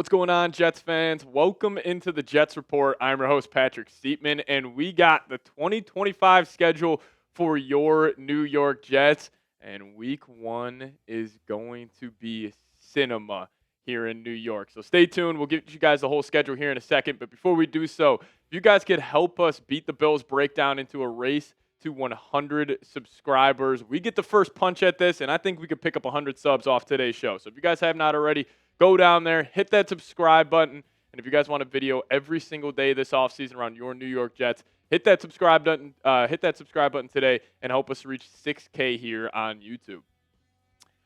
What's going on, Jets fans? Welcome into the Jets Report. I'm your host, Patrick Siepman, and we got the 2025 schedule for your New York Jets. And week one is going to be cinema here in New York. So stay tuned. We'll give you guys the whole schedule here in a second. But before we do so, if you guys could help us beat the Bills breakdown into a race to 100 subscribers, we get the first punch at this, and I think we could pick up 100 subs off today's show. So if you guys have not already, go down there, hit that subscribe button, and if you guys want a video every single day this offseason around your New York Jets, hit that subscribe button today and help us reach 6K here on YouTube.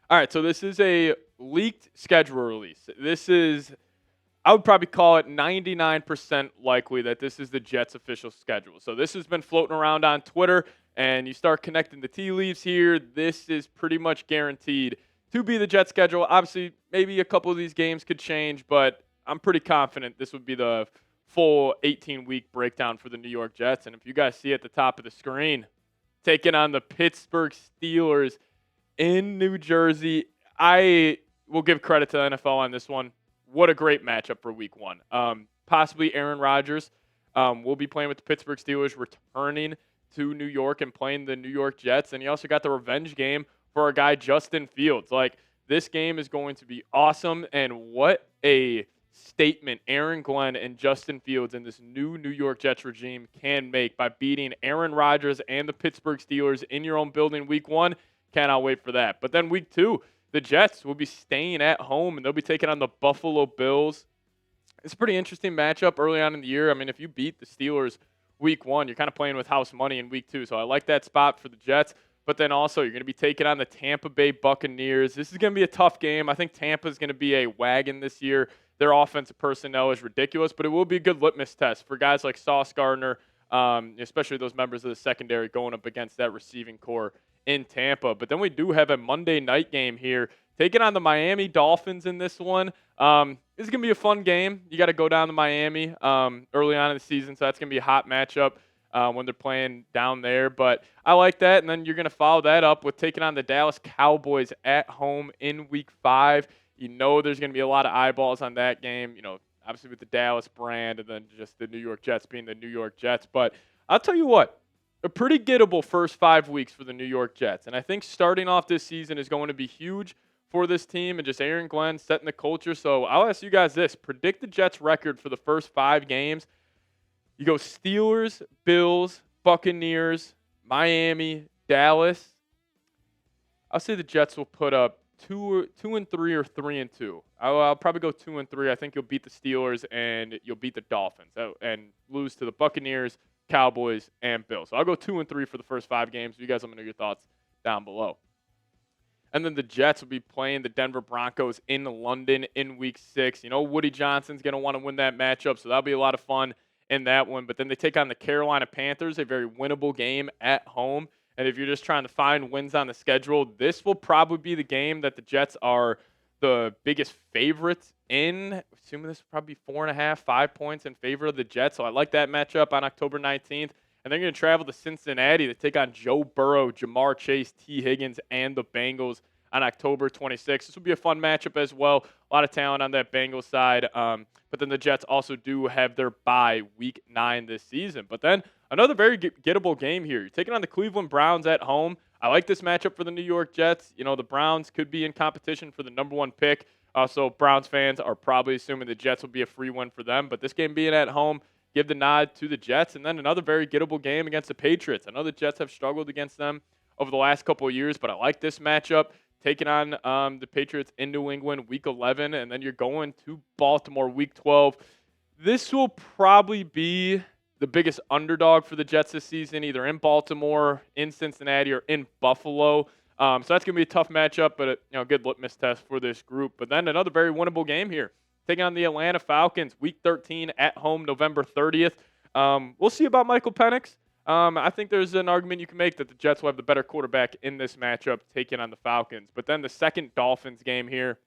All right, so this is a leaked schedule release. I would probably call it 99% likely that this is the Jets' official schedule. So this has been floating around on Twitter, and you start connecting the tea leaves here. This is pretty much guaranteed to be the Jets' schedule. Obviously, maybe a couple of these games could change, but I'm pretty confident this would be the full 18-week breakdown for the New York Jets. And if you guys see at the top of the screen, taking on the Pittsburgh Steelers in New Jersey, I will give credit to the NFL on this one. What a great matchup for week one. Possibly Aaron Rodgers will be playing with the Pittsburgh Steelers, returning to New York and playing the New York Jets. And you also got the revenge game for our guy Justin Fields. Like, this game is going to be awesome. And what a statement Aaron Glenn and Justin Fields in this new New York Jets regime can make by beating Aaron Rodgers and the Pittsburgh Steelers in your own building week one. Cannot wait for that. But then week two, the Jets will be staying at home, and they'll be taking on the Buffalo Bills. It's a pretty interesting matchup early on in the year. I mean, if you beat the Steelers week one, you're kind of playing with house money in week two. So I like that spot for the Jets. But then also you're going to be taking on the Tampa Bay Buccaneers. This is going to be a tough game. I think Tampa is going to be a wagon this year. Their offensive personnel is ridiculous, but it will be a good litmus test for guys like Sauce Gardner, especially those members of the secondary going up against that receiving core in Tampa. But then we do have a Monday night game here, taking on the Miami Dolphins in this one. This is going to be a fun game. You got to go down to Miami early on in the season, so that's going to be a hot matchup when they're playing down there. But I like that. And then you're going to follow that up with taking on the Dallas Cowboys at home in week 5. You know there's going to be a lot of eyeballs on that game, obviously with the Dallas brand and then just the New York Jets being the New York Jets. But I'll tell you what, a pretty gettable first 5 weeks for the New York Jets. And I think starting off this season is going to be huge for this team and just Aaron Glenn setting the culture. So I'll ask you guys this. Predict the Jets record for the first 5 games. You go Steelers, Bills, Buccaneers, Miami, Dallas. I'll say the Jets will put up 2-3 or 3-2. I'll probably go 2-3. I think you'll beat the Steelers and you'll beat the Dolphins and lose to the Buccaneers, Cowboys, and Bills. So I'll go 2-3 for the first 5 games. You guys let me know your thoughts down below. And then the Jets will be playing the Denver Broncos in London in week 6. Woody Johnson's going to want to win that matchup, so that'll be a lot of fun in that one. But then they take on the Carolina Panthers, a very winnable game at home. And if you're just trying to find wins on the schedule, this will probably be the game that the Jets are the biggest favorites in. Assuming this will probably be 4.5, 5 points in favor of the Jets. So I like that matchup on October 19th. And they're going to travel to Cincinnati to take on Joe Burrow, Jamar Chase, T. Higgins, and the Bengals on October 26th. This will be a fun matchup as well. A lot of talent on that Bengals side. But then the Jets also do have their bye week 9 this season. But then another very gettable game here. You're taking on the Cleveland Browns at home. I like this matchup for the New York Jets. The Browns could be in competition for the number 1 pick. So Browns fans are probably assuming the Jets will be a free win for them. But this game being at home, give the nod to the Jets. And then another very gettable game against the Patriots. I know the Jets have struggled against them over the last couple of years, but I like this matchup. Taking on the Patriots in New England week 11, and then you're going to Baltimore week 12. This will probably be the biggest underdog for the Jets this season, either in Baltimore, in Cincinnati, or in Buffalo. So that's going to be a tough matchup, but a good litmus test for this group. But then another very winnable game here. Taking on the Atlanta Falcons, Week 13 at home, November 30th. We'll see about Michael Penix. I think there's an argument you can make that the Jets will have the better quarterback in this matchup taking on the Falcons. But then the second Dolphins game here,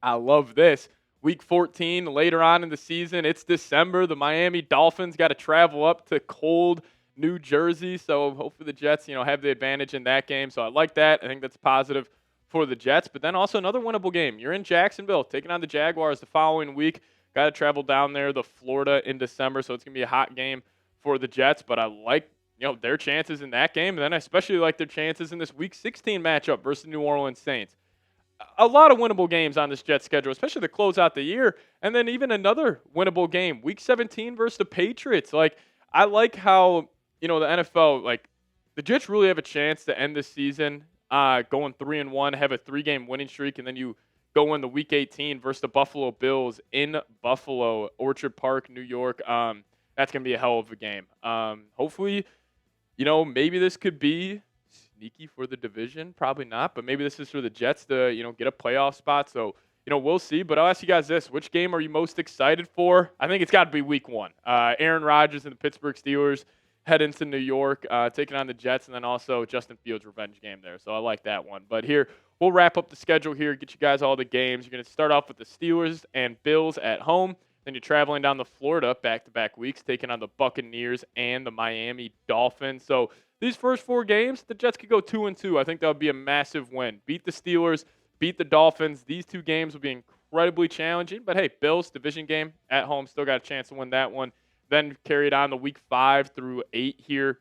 I love this. Week 14, later on in the season, it's December. The Miami Dolphins got to travel up to cold New Jersey. So hopefully the Jets, have the advantage in that game. So I like that. I think that's positive for the Jets. But then also another winnable game. You're in Jacksonville, taking on the Jaguars the following week. Got to travel down there to Florida in December, so it's going to be a hot game for the Jets. But I like their chances in that game, and then I especially like their chances in this Week 16 matchup versus the New Orleans Saints. A lot of winnable games on this Jets schedule, especially to close out the year. And then even another winnable game, Week 17 versus the Patriots. Like, I like how, the NFL, like, the Jets really have a chance to end this season going 3-1, have a 3-game winning streak, and then you go in the Week 18 versus the Buffalo Bills in Buffalo, Orchard Park, New York. That's going to be a hell of a game. Hopefully, maybe this could be sneaky for the division. Probably not, but maybe this is for the Jets to, get a playoff spot. So, we'll see. But I'll ask you guys this. Which game are you most excited for? I think it's got to be Week 1. Aaron Rodgers and the Pittsburgh Steelers head into New York, taking on the Jets, and then also Justin Fields' revenge game there. So I like that one. But here, we'll wrap up the schedule here, get you guys all the games. You're going to start off with the Steelers and Bills at home. Then you're traveling down to Florida back-to-back weeks, taking on the Buccaneers and the Miami Dolphins. So these first 4 games, the Jets could go 2-2. I think that would be a massive win. Beat the Steelers, beat the Dolphins. These 2 games will be incredibly challenging. But, hey, Bills, division game at home, still got a chance to win that one. Then carried on the Week 5 through 8 here.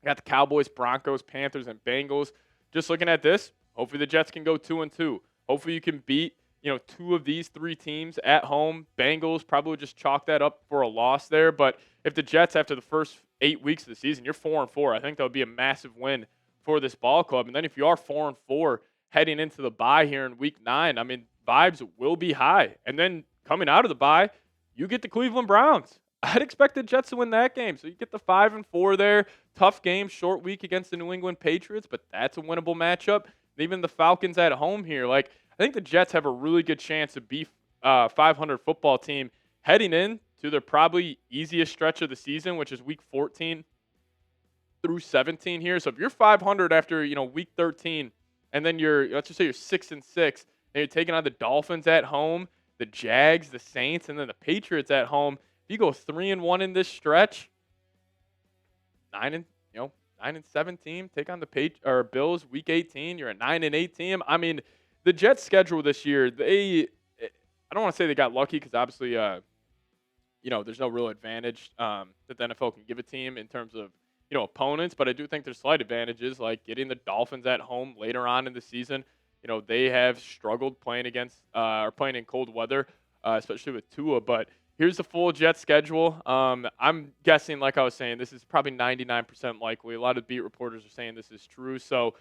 Got the Cowboys, Broncos, Panthers, and Bengals. Just looking at this, hopefully the Jets can go 2-2. Hopefully you can beat 2 of these 3 teams at home. Bengals probably would just chalk that up for a loss there. But if the Jets, after the first 8 weeks of the season, you're 4-4, I think that would be a massive win for this ball club. And then if you are 4-4 heading into the bye here in Week 9, I mean, vibes will be high. And then coming out of the bye, you get the Cleveland Browns. I'd expect the Jets to win that game. So you get the 5-4 there. Tough game, short week against the New England Patriots, but that's a winnable matchup. Even the Falcons at home here. Like, I think the Jets have a really good chance to be 500 football team heading in to their probably easiest stretch of the season, which is Week 14 through 17 here. So if you're 500 after, Week 13, and then let's just say you're 6-6, and you're taking on the Dolphins at home, the Jags, the Saints, and then the Patriots at home. If you go 3-1 in this stretch, 9-7 team, take on the Bills Week 18. You're a 9-8 team. I mean, the Jets' schedule this year, I don't want to say they got lucky because obviously, there's no real advantage that the NFL can give a team in terms of opponents, but I do think there's slight advantages like getting the Dolphins at home later on in the season. They have struggled playing playing in cold weather, especially with Tua, but here's the full Jets schedule. I'm guessing, like I was saying, this is probably 99% likely. A lot of beat reporters are saying this is true. So,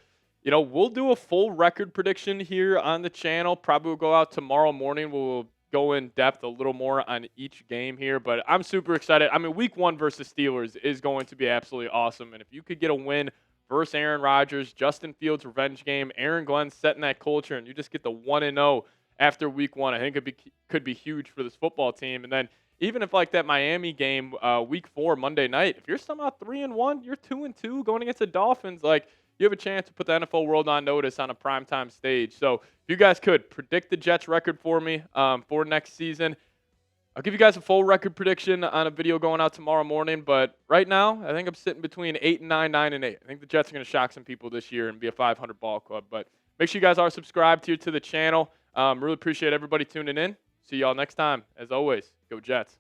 we'll do a full record prediction here on the channel. Probably will go out tomorrow morning. We'll go in depth a little more on each game here. But I'm super excited. I mean, Week 1 versus Steelers is going to be absolutely awesome. And if you could get a win versus Aaron Rodgers, Justin Fields' revenge game, Aaron Glenn setting that culture, and you just get the 1-0 after Week 1, I think could be huge for this football team. And then even if like that Miami game, Week 4, Monday night, if you're somehow 3-1, you're 2-2 going against the Dolphins, like you have a chance to put the NFL world on notice on a primetime stage. So if you guys could predict the Jets record for me for next season, I'll give you guys a full record prediction on a video going out tomorrow morning. But right now, I think I'm sitting between 8-9, 9-8. I think the Jets are going to shock some people this year and be a 500 ball club. But make sure you guys are subscribed here to the channel. Really appreciate everybody tuning in. See y'all next time. As always, go Jets.